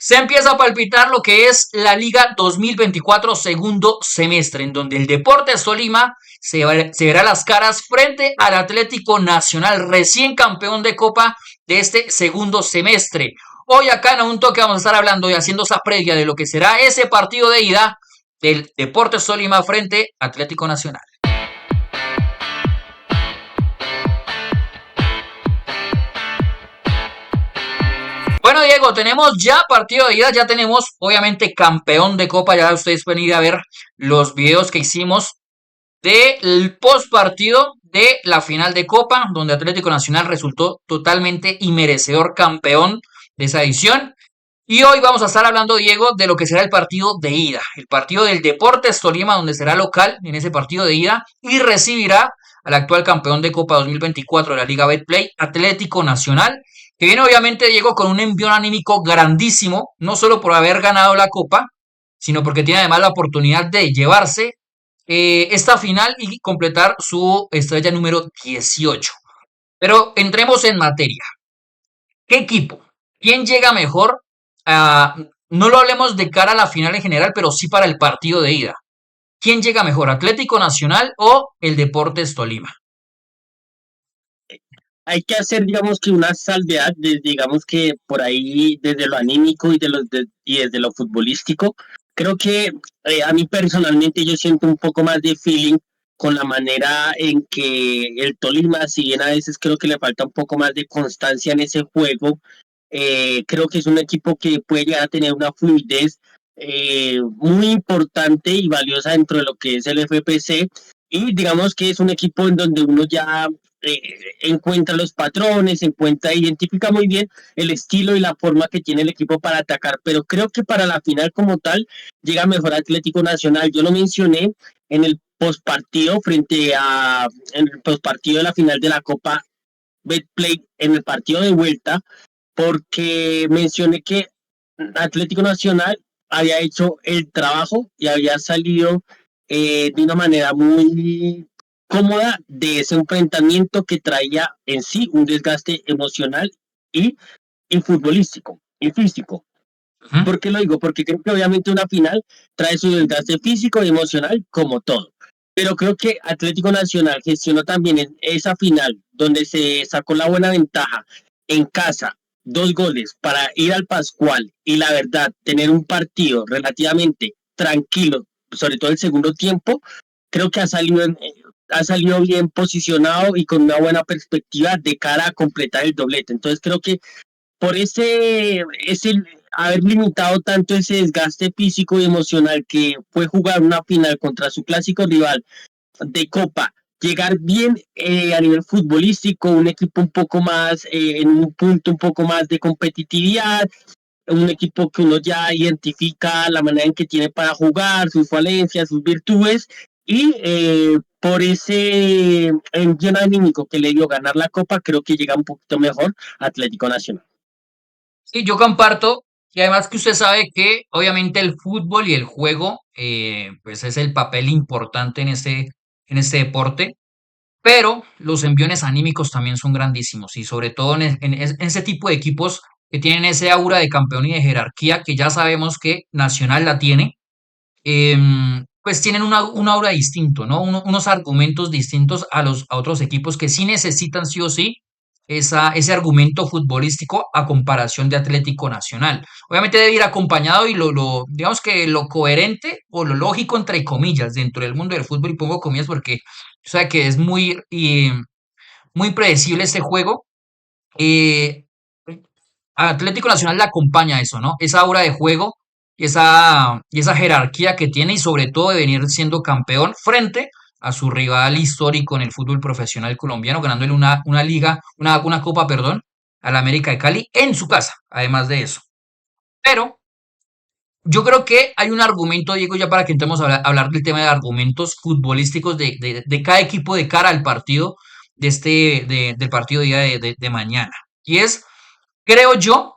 Se empieza a palpitar lo que es la Liga 2024 segundo semestre, en donde el Deportes Tolima se verá las caras frente al Atlético Nacional, recién campeón de Copa de este segundo semestre. Hoy acá en Un Toque vamos a estar hablando y haciendo esa previa de lo que será ese partido de ida del Deportes Tolima frente a Atlético Nacional. Bueno, Diego, tenemos ya partido de ida, ya tenemos obviamente campeón de Copa, ya ustedes pueden ir a ver los videos que hicimos del post partido de la final de Copa, donde Atlético Nacional resultó totalmente inmerecedor campeón de esa edición. Y hoy vamos a estar hablando, Diego, de lo que será el partido de ida, el partido del Deportes Tolima, donde será local en ese partido de ida y recibirá al actual campeón de Copa 2024 de la Liga Betplay, Atlético Nacional, que viene obviamente, Diego, con un envión anímico grandísimo, no solo por haber ganado la Copa, sino porque tiene además la oportunidad de llevarse esta final y completar su estrella número 18. Pero entremos en materia. ¿Qué equipo? ¿Quién llega mejor? Ah, no lo hablemos de cara a la final en general, pero sí para el partido de ida. ¿Quién llega mejor? ¿Atlético Nacional o el Deportes Tolima? Hay que hacer, digamos que una salvedad, digamos que por ahí desde lo anímico y desde lo futbolístico, creo que a mí personalmente yo siento un poco más de feeling con la manera en que el Tolima, si bien a veces creo que le falta un poco más de constancia en ese juego, creo que es un equipo que puede llegar a tener una fluidez muy importante y valiosa dentro de lo que es el FPC, y digamos que es un equipo en donde uno ya eh, encuentra los patrones, identifica muy bien el estilo y la forma que tiene el equipo para atacar, pero creo que para la final como tal llega mejor Atlético Nacional. Yo lo mencioné en el postpartido en el postpartido de la final de la Copa Betplay, en el partido de vuelta, porque mencioné que Atlético Nacional había hecho el trabajo y había salido de una manera muy cómoda de ese enfrentamiento que traía en sí un desgaste emocional y, y futbolístico y físico. Uh -huh. ¿Por qué lo digo? Porque creo que obviamente una final trae su desgaste físico y emocional como todo. Pero creo que Atlético Nacional gestionó también en esa final donde se sacó la buena ventaja en casa, 2 goles para ir al Pascual y la verdad, tener un partido relativamente tranquilo, sobre todo el segundo tiempo, creo que ha salido bien posicionado y con una buena perspectiva de cara a completar el doblete. Entonces creo que por ese haber limitado tanto ese desgaste físico y emocional que fue jugar una final contra su clásico rival de Copa, llegar bien a nivel futbolístico, un equipo un poco más, en un punto un poco más de competitividad, un equipo que uno ya identifica la manera en que tiene para jugar, sus falencias, sus virtudes, y por ese envío anímico que le dio ganar la Copa, creo que llega un poquito mejor Atlético Nacional. Sí, yo comparto. Y además que usted sabe que obviamente el fútbol y el juego, pues es el papel importante en este deporte. Pero los enviones anímicos también son grandísimos y sobre todo en ese tipo de equipos que tienen ese aura de campeón y de jerarquía que ya sabemos que Nacional la tiene, pues tienen un aura distinto, ¿no? Unos argumentos distintos a otros equipos que sí necesitan sí o sí ese argumento futbolístico a comparación de Atlético Nacional. Obviamente debe ir acompañado y digamos que lo coherente o lo lógico entre comillas dentro del mundo del fútbol, y pongo comillas porque o sea que es muy predecible este juego. eh, Atlético Nacional le acompaña eso, ¿no? Esa aura de juego y esa jerarquía que tiene y sobre todo de venir siendo campeón frente a su rival histórico en el fútbol profesional colombiano, ganándole una liga, una copa, perdón, al América de Cali en su casa, además de eso. Pero yo creo que hay un argumento, Diego, ya para que entremos a hablar del tema de argumentos futbolísticos de cada equipo de cara al partido del partido día de mañana. Y es, creo yo,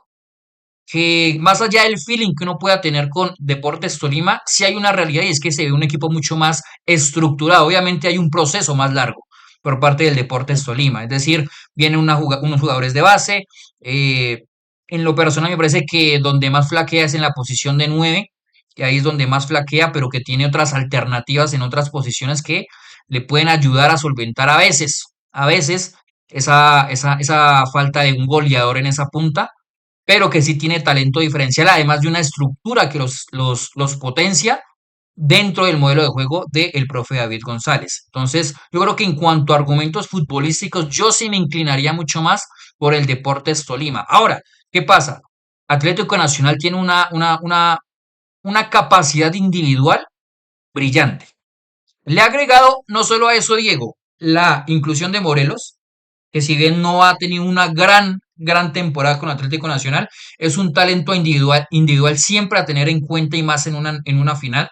que más allá del feeling que uno pueda tener con Deportes Tolima, sí hay una realidad y es que se ve un equipo mucho más estructurado. Obviamente hay un proceso más largo por parte del Deportes Tolima. Es decir, vienen unos jugadores de base, En lo personal me parece que donde más flaquea es en la posición de 9, que ahí es donde más flaquea, pero que tiene otras alternativas en otras posiciones que le pueden ayudar a solventar a veces esa falta de un goleador en esa punta, pero que sí tiene talento diferencial, además de una estructura que los potencia dentro del modelo de juego del profe David González. Entonces, yo creo que en cuanto a argumentos futbolísticos, yo sí me inclinaría mucho más por el Deportes Tolima. Ahora, ¿qué pasa? Atlético Nacional tiene una capacidad individual brillante. Le ha agregado no solo a eso, Diego, la inclusión de Morelos, que si bien no ha tenido una gran temporada con Atlético Nacional, es un talento individual siempre a tener en cuenta y más en una final.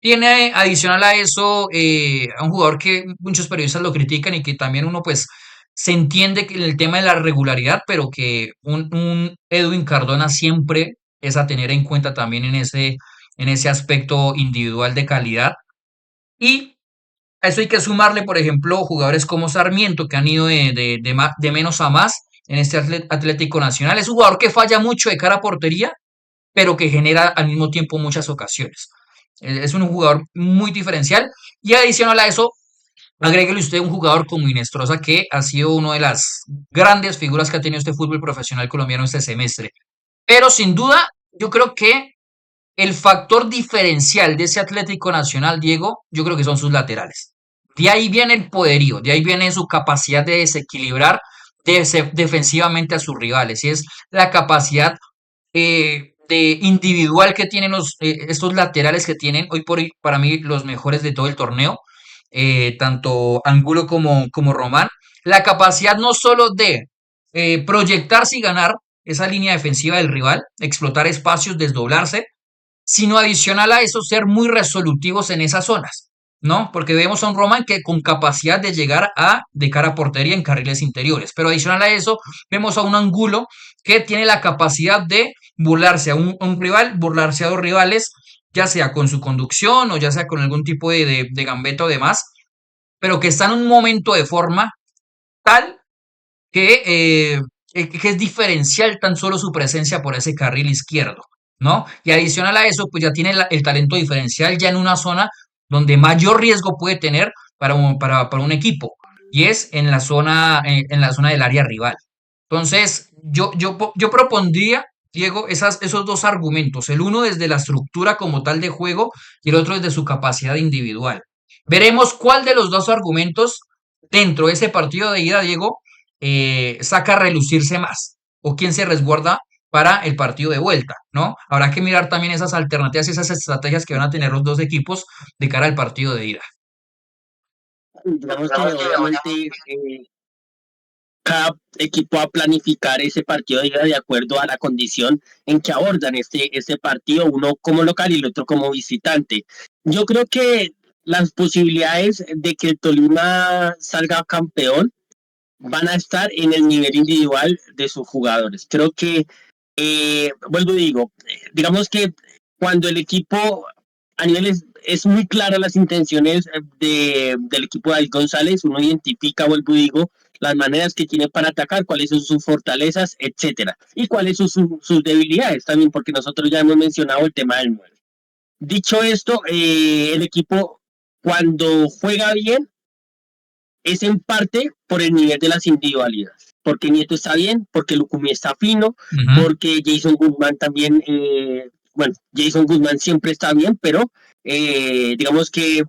Tiene adicional a eso a un jugador que muchos periodistas lo critican y que también uno pues se entiende que el tema de la regularidad, pero que un Edwin Cardona siempre es a tener en cuenta también en ese aspecto individual de calidad. Y a eso hay que sumarle, por ejemplo, jugadores como Sarmiento que han ido de menos a más en este Atlético Nacional. Es un jugador que falla mucho de cara a portería, pero que genera al mismo tiempo muchas ocasiones. Es un jugador muy diferencial y adicional a eso, agréguele usted un jugador como Inestrosa que ha sido una de las grandes figuras que ha tenido este fútbol profesional colombiano este semestre. Pero sin duda, yo creo que el factor diferencial de ese Atlético Nacional, Diego, yo creo que son sus laterales. De ahí viene el poderío, de ahí viene su capacidad de desequilibrar defensivamente a sus rivales. Y es la capacidad de individual que tienen estos laterales que tienen hoy por hoy para mí los mejores de todo el torneo, tanto Angulo como Román, la capacidad no solo de proyectarse y ganar esa línea defensiva del rival, explotar espacios, desdoblarse, sino adicional a eso ser muy resolutivos en esas zonas, ¿no? Porque vemos a un Roman que con capacidad de llegar a de cara a portería en carriles interiores, pero adicional a eso vemos a un Angulo que tiene la capacidad de burlarse a un rival, burlarse a dos rivales, ya sea con su conducción o ya sea con algún tipo de gambeta o demás, pero que está en un momento de forma tal que, que es diferencial tan solo su presencia por ese carril izquierdo, ¿no? Y adicional a eso, pues ya tiene el talento diferencial ya en una zona donde mayor riesgo puede tener para un equipo, y es en la zona del área rival. Entonces, yo propondría, Diego, esos dos argumentos, el uno desde la estructura como tal de juego y el otro desde su capacidad individual. Veremos cuál de los dos argumentos dentro de ese partido de ida, Diego, saca a relucirse más o quién se resguarda para el partido de vuelta, ¿no? Habrá que mirar también esas alternativas y esas estrategias que van a tener los dos equipos de cara al partido de ida. Digamos que obviamente cada equipo va a planificar ese partido de acuerdo a la condición en que abordan este partido, uno como local y el otro como visitante. Yo creo que las posibilidades de que el Tolima salga campeón van a estar en el nivel individual de sus jugadores. Creo que, vuelvo y digo, digamos que cuando el equipo a nivel es muy clara las intenciones del equipo de David González, uno identifica, vuelvo y digo, las maneras que tiene para atacar, cuáles son sus fortalezas, etcétera, y cuáles son sus debilidades también, porque nosotros ya hemos mencionado el tema del 9. Dicho esto, el equipo cuando juega bien es en parte por el nivel de las individualidades. Porque Nieto está bien, porque Lucumí está fino, Ujú. porque Jason Guzmán también, bueno, Jason Guzmán siempre está bien, pero digamos que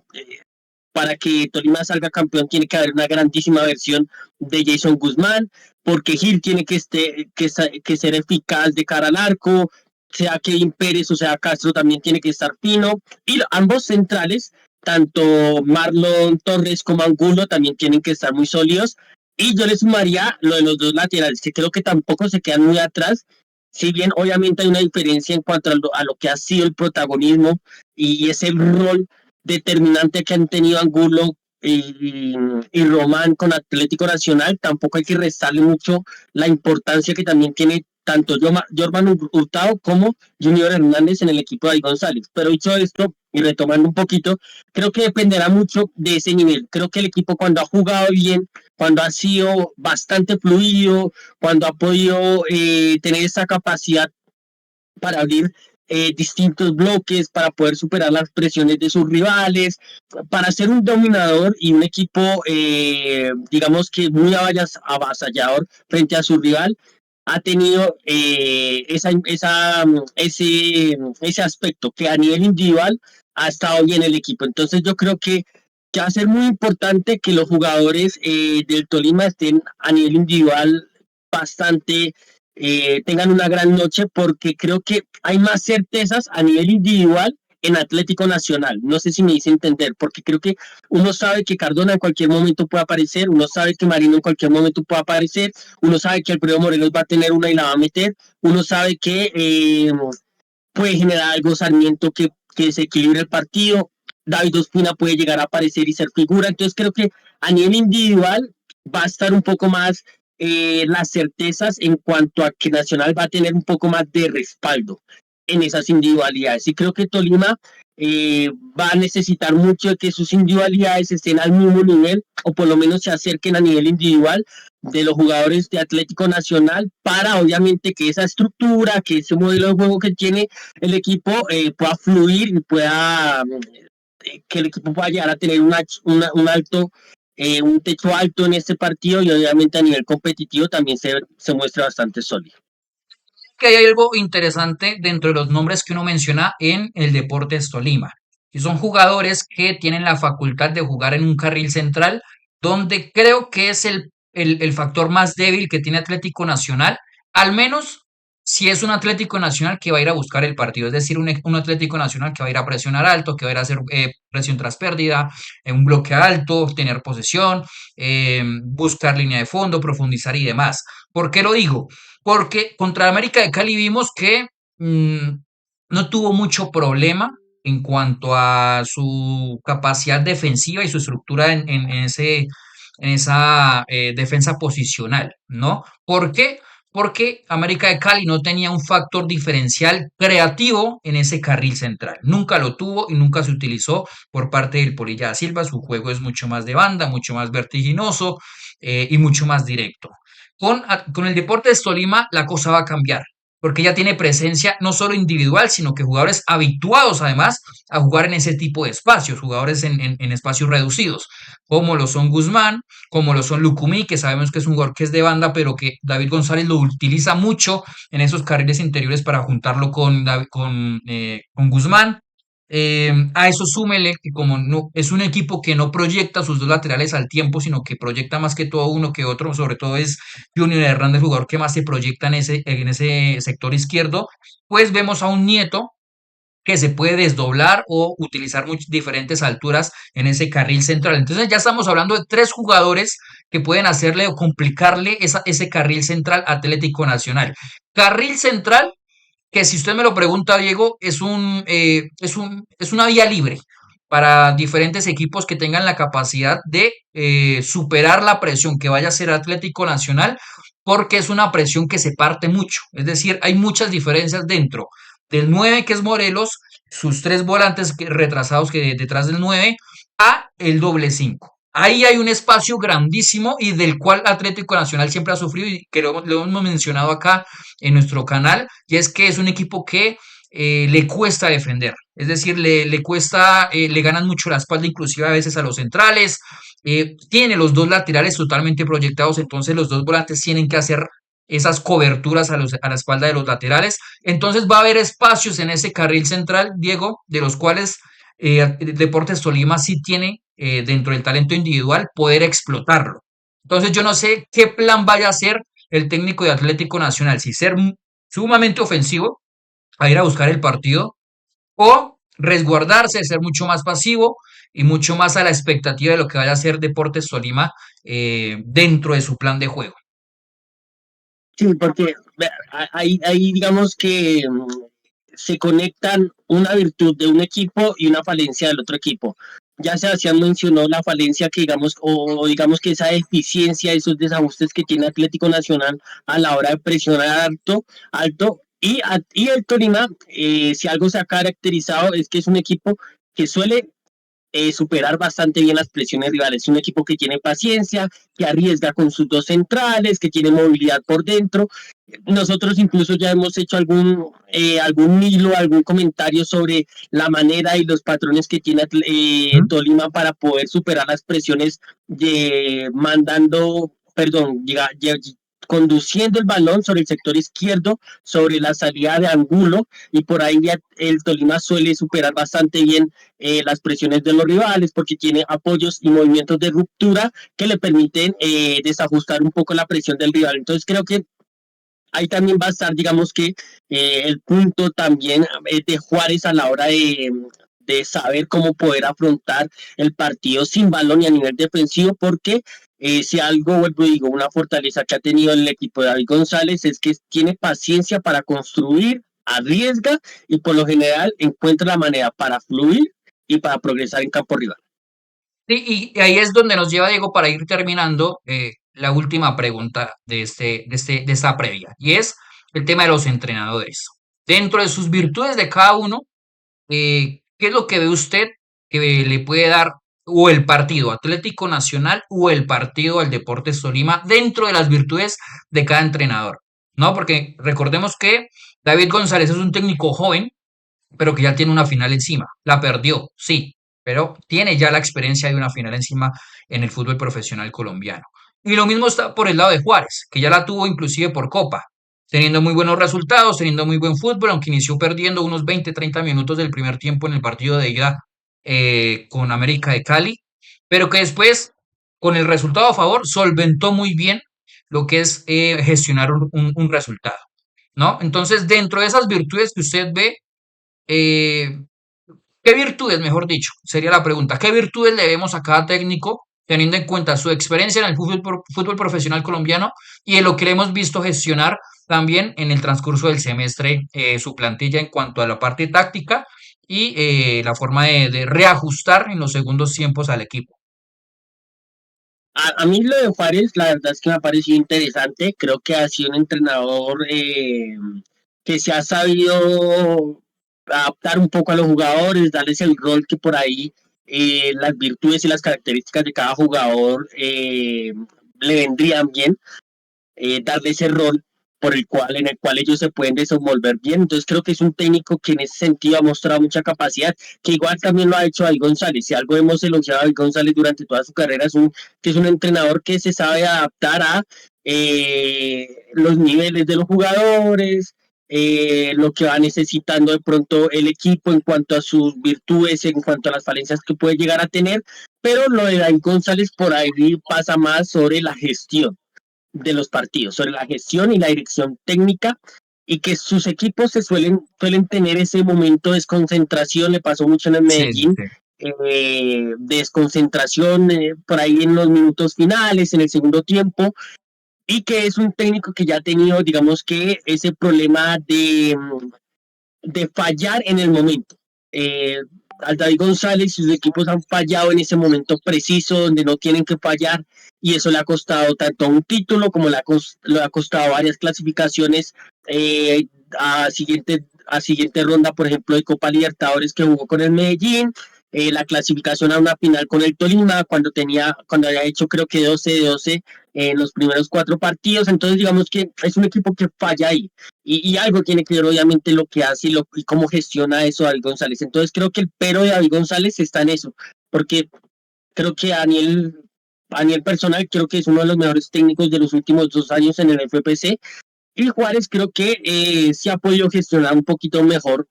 para que Tolima salga campeón tiene que haber una grandísima versión de Jason Guzmán, porque Gil tiene que ser eficaz de cara al arco, sea Kevin Pérez o sea Castro también tiene que estar fino, y ambos centrales, tanto Marlon Torres como Angulo, también tienen que estar muy sólidos, y yo le sumaría lo de los dos laterales, que creo que tampoco se quedan muy atrás, si bien obviamente hay una diferencia en cuanto a lo que ha sido el protagonismo y ese rol determinante que han tenido Angulo y Román con Atlético Nacional, tampoco hay que restarle mucho la importancia que también tiene tanto Jorman Hurtado como Junior Hernández en el equipo de David González. Pero dicho esto, y retomando un poquito, creo que dependerá mucho de ese nivel. Creo que el equipo cuando ha jugado bien cuando ha sido bastante fluido, cuando ha podido tener esa capacidad para abrir distintos bloques, para poder superar las presiones de sus rivales, para ser un dominador y un equipo, digamos que muy avasallador frente a su rival, ha tenido ese aspecto que a nivel individual ha estado bien el equipo. Entonces yo creo que va a ser muy importante que los jugadores del Tolima estén a nivel individual bastante tengan una gran noche porque creo que hay más certezas a nivel individual en Atlético Nacional. No sé si me hice entender, porque creo que uno sabe que Cardona en cualquier momento puede aparecer, uno sabe que Marino en cualquier momento puede aparecer, uno sabe que Alfredo Morelos va a tener una y la va a meter, uno sabe que puede generar algo Sarmiento que desequilibre el partido, David Ospina puede llegar a aparecer y ser figura, entonces creo que a nivel individual va a estar un poco más las certezas en cuanto a que Nacional va a tener un poco más de respaldo en esas individualidades. Y creo que Tolima va a necesitar mucho de que sus individualidades estén al mismo nivel o por lo menos se acerquen a nivel individual de los jugadores de Atlético Nacional para obviamente que esa estructura, que ese modelo de juego que tiene el equipo pueda fluir y pueda que el equipo pueda llegar a tener un alto un techo alto en este partido y obviamente a nivel competitivo también se muestra bastante sólido. Que hay algo interesante dentro de los nombres que uno menciona en el Deportes Tolima. Y son jugadores que tienen la facultad de jugar en un carril central, donde creo que es el factor más débil que tiene Atlético Nacional, al menos si es un Atlético Nacional que va a ir a buscar el partido, es decir, un Atlético Nacional que va a ir a presionar alto, que va a ir a hacer presión tras pérdida, un bloque alto, tener posesión, buscar línea de fondo, profundizar y demás. ¿Por qué lo digo? Porque contra América de Cali vimos que no tuvo mucho problema en cuanto a su capacidad defensiva y su estructura en esa defensa posicional, ¿no? ¿Por qué? Porque América de Cali no tenía un factor diferencial creativo en ese carril central. Nunca lo tuvo y nunca se utilizó por parte del Polilla da Silva. Su juego es mucho más de banda, mucho más vertiginoso y mucho más directo. Con el Deportes Tolima la cosa va a cambiar, porque ya tiene presencia no solo individual, sino que jugadores habituados además a jugar en ese tipo de espacios, jugadores en espacios reducidos, como lo son Guzmán, como lo son Lucumí, que sabemos que es un jugador que es de banda, pero que David González lo utiliza mucho en esos carriles interiores para juntarlo con Guzmán. A eso súmele que como no es un equipo que no proyecta sus dos laterales al tiempo, sino que proyecta más que todo uno que otro, sobre todo es Junior Hernández, jugador que más se proyecta en ese sector izquierdo, pues vemos a un Nieto que se puede desdoblar o utilizar diferentes alturas en ese carril central. Entonces ya estamos hablando de tres jugadores que pueden hacerle o complicarle ese carril central Atlético Nacional. Carril central que si usted me lo pregunta, Diego, es una vía libre para diferentes equipos que tengan la capacidad de superar la presión que vaya a ser Atlético Nacional, porque es una presión que se parte mucho. Es decir, hay muchas diferencias dentro del 9 que es Morelos, sus tres volantes retrasados que detrás del 9 a el doble 5. Ahí hay un espacio grandísimo y del cual Atlético Nacional siempre ha sufrido y que lo hemos mencionado acá en nuestro canal, y es que es un equipo que le cuesta defender, es decir, le cuesta, le ganan mucho la espalda, inclusive a veces a los centrales, tiene los dos laterales totalmente proyectados, entonces los dos volantes tienen que hacer esas coberturas a la espalda de los laterales, entonces va a haber espacios en ese carril central, Diego, de los cuales Deportes Tolima sí tiene dentro del talento individual poder explotarlo. Entonces yo no sé qué plan vaya a hacer el técnico de Atlético Nacional, si ser sumamente ofensivo a ir a buscar el partido o resguardarse, ser mucho más pasivo y mucho más a la expectativa de lo que vaya a hacer Deportes Tolima dentro de su plan de juego. Sí, porque ahí digamos que se conectan una virtud de un equipo y una falencia del otro equipo. Ya Sebastián mencionó la falencia que digamos, o digamos que esa deficiencia, esos desajustes que tiene Atlético Nacional a la hora de presionar alto, y el Tolima, si algo se ha caracterizado es que es un equipo que suele superar bastante bien las presiones rivales. Es un equipo que tiene paciencia, que arriesga con sus dos centrales, que tiene movilidad por dentro. Nosotros incluso ya hemos hecho algún hilo, algún comentario sobre la manera y los patrones que tiene ¿Mm? Tolima para poder superar las presiones de mandando, perdón, conduciendo el balón sobre el sector izquierdo, sobre la salida de Angulo, y por ahí ya el Tolima suele superar bastante bien las presiones de los rivales porque tiene apoyos y movimientos de ruptura que le permiten desajustar un poco la presión del rival. Entonces creo que ahí también va a estar, digamos que el punto también de Juárez a la hora de saber cómo poder afrontar el partido sin balón y a nivel defensivo, porque si algo, vuelvo y digo, una fortaleza que ha tenido el equipo de David González es que tiene paciencia para construir, arriesga y por lo general encuentra la manera para fluir y para progresar en campo rival. Sí, y ahí es donde nos lleva Diego para ir terminando la última pregunta de esta previa, y es el tema de los entrenadores. Dentro de sus virtudes de cada uno, ¿qué es lo que ve usted que le puede dar o el partido Atlético Nacional o el partido al Deportes Tolima dentro de las virtudes de cada entrenador? ¿No? Porque recordemos que David González es un técnico joven, pero que ya tiene una final encima. La perdió, sí, pero tiene ya la experiencia de una final encima en el fútbol profesional colombiano. Y lo mismo está por el lado de Juárez, que ya la tuvo inclusive por Copa, teniendo muy buenos resultados, teniendo muy buen fútbol, aunque inició perdiendo unos 20, 30 minutos del primer tiempo en el partido de ida con América de Cali, pero que después, con el resultado a favor, solventó muy bien lo que es gestionar un resultado, ¿no? Entonces, dentro de esas virtudes que usted ve, eh, ¿qué virtudes, mejor dicho, sería la pregunta? ¿Qué virtudes le vemos a cada técnico, teniendo en cuenta su experiencia en el fútbol profesional colombiano y en lo que le hemos visto gestionar también en el transcurso del semestre su plantilla en cuanto a la parte táctica y la forma de reajustar en los segundos tiempos al equipo? A mí lo de Juárez, la verdad es que me ha parecido interesante. Creo que ha sido un entrenador que se ha sabido adaptar un poco a los jugadores, darles el rol que por ahí las virtudes y las características de cada jugador le vendrían bien, darle ese rol en el cual ellos se pueden desenvolver bien. Entonces creo que es un técnico que en ese sentido ha mostrado mucha capacidad, que igual también lo ha hecho David González. Si algo hemos elogiado a David González durante toda su carrera que es un entrenador que se sabe adaptar a los niveles de los jugadores, lo que va necesitando de pronto el equipo en cuanto a sus virtudes, en cuanto a las falencias que puede llegar a tener, pero lo de David González por ahí pasa más sobre la gestión de los partidos, sobre la gestión y la dirección técnica, y que sus equipos suelen tener ese momento de desconcentración. Le pasó mucho en el Sí, sí, Medellín, sí. desconcentración por ahí en los minutos finales, en el segundo tiempo, y que es un técnico que ya ha tenido, digamos que, ese problema de fallar en el momento. Eh, David González y sus equipos han fallado en ese momento preciso donde no tienen que fallar, y eso le ha costado tanto un título como le ha costado varias clasificaciones eh, a siguiente ronda, por ejemplo, de Copa Libertadores que jugó con el Medellín, la clasificación a una final con el Tolima cuando había hecho creo que 12 de 12 en los primeros 4 partidos. Entonces digamos que es un equipo que falla ahí, y algo tiene que ver obviamente lo que hace y cómo gestiona eso David González. Entonces creo que el pero de David González está en eso, porque creo que a nivel personal creo que es uno de los mejores técnicos de los últimos 2 años en el FPC, y Juárez creo que sí ha podido gestionar un poquito mejor,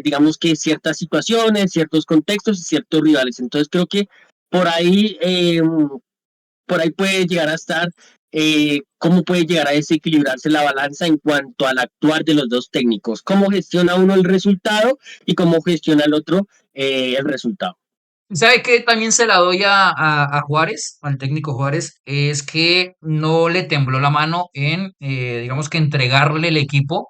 digamos que ciertas situaciones, ciertos contextos y ciertos rivales. Entonces creo que por ahí por ahí puede llegar a estar, cómo puede llegar a desequilibrarse la balanza en cuanto al actuar de los dos técnicos, cómo gestiona uno el resultado y cómo gestiona el otro el resultado. ¿Sabe qué? También se la doy a Juárez, al técnico Juárez, es que no le tembló la mano en, digamos que entregarle el equipo,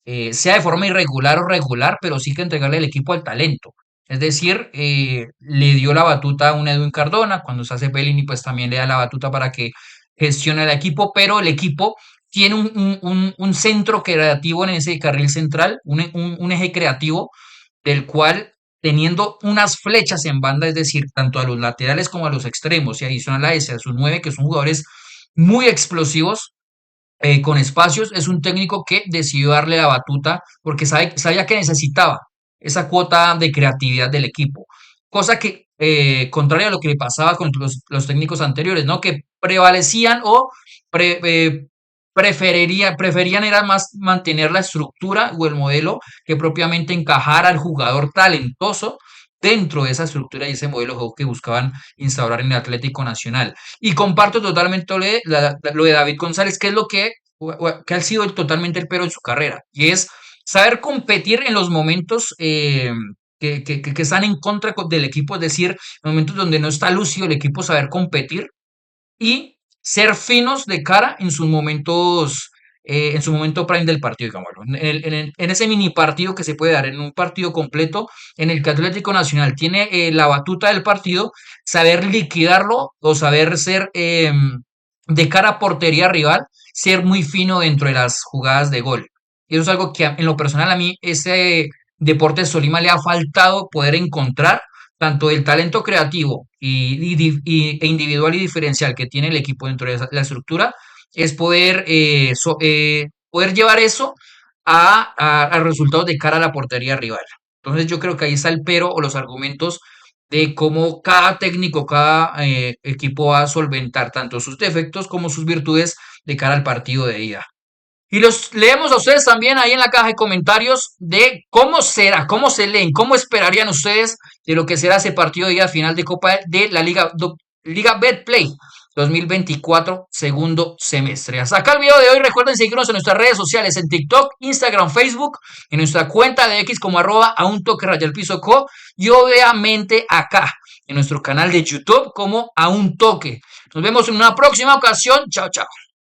sea de forma irregular o regular, pero sí que entregarle el equipo al talento. Es decir, le dio la batuta a un Edwin Cardona, cuando se hace Bellini, pues también le da la batuta para que gestione el equipo, pero el equipo tiene un centro creativo en ese carril central, un eje creativo del cual teniendo unas flechas en banda, es decir, tanto a los laterales como a los extremos, y adicional a ese, a sus nueve, que son jugadores muy explosivos, con espacios, es un técnico que decidió darle la batuta porque sabía que necesitaba esa cuota de creatividad del equipo. Cosa que, contrario a lo que le pasaba con los técnicos anteriores, ¿no? Que prevalecían o pre- eh, preferían era más mantener la estructura o el modelo que propiamente encajar al jugador talentoso dentro de esa estructura y ese modelo de juego que buscaban instaurar en el Atlético Nacional. Y comparto totalmente lo de David González, que es lo que ha sido totalmente el pero en su carrera, y es saber competir en los momentos que están en contra del equipo, es decir, en momentos donde no está lúcido el equipo, saber competir y ser finos de cara en su momento prime del partido, digámoslo. En ese mini partido que se puede dar en un partido completo, en el que Atlético Nacional tiene la batuta del partido, saber liquidarlo o saber ser de cara a portería rival, ser muy fino dentro de las jugadas de gol. Y eso es algo que en lo personal a mí, ese Deportes Tolima le ha faltado poder encontrar tanto el talento creativo e individual y diferencial que tiene el equipo dentro de la estructura, es poder llevar eso a resultados de cara a la portería rival. Entonces yo creo que ahí está el pero o los argumentos de cómo cada técnico, cada equipo va a solventar tanto sus defectos como sus virtudes de cara al partido de ida. Y los leemos a ustedes también ahí en la caja de comentarios de cómo será, cómo se leen, cómo esperarían ustedes de lo que será ese partido de ida final de Copa de la Liga Betplay 2024, segundo semestre. Hasta acá el video de hoy. Recuerden seguirnos en nuestras redes sociales, en TikTok, Instagram, Facebook, en nuestra cuenta de X como @ a un toque raya el piso co, y obviamente acá en nuestro canal de YouTube como a un toque. Nos vemos en una próxima ocasión. Chao, chao.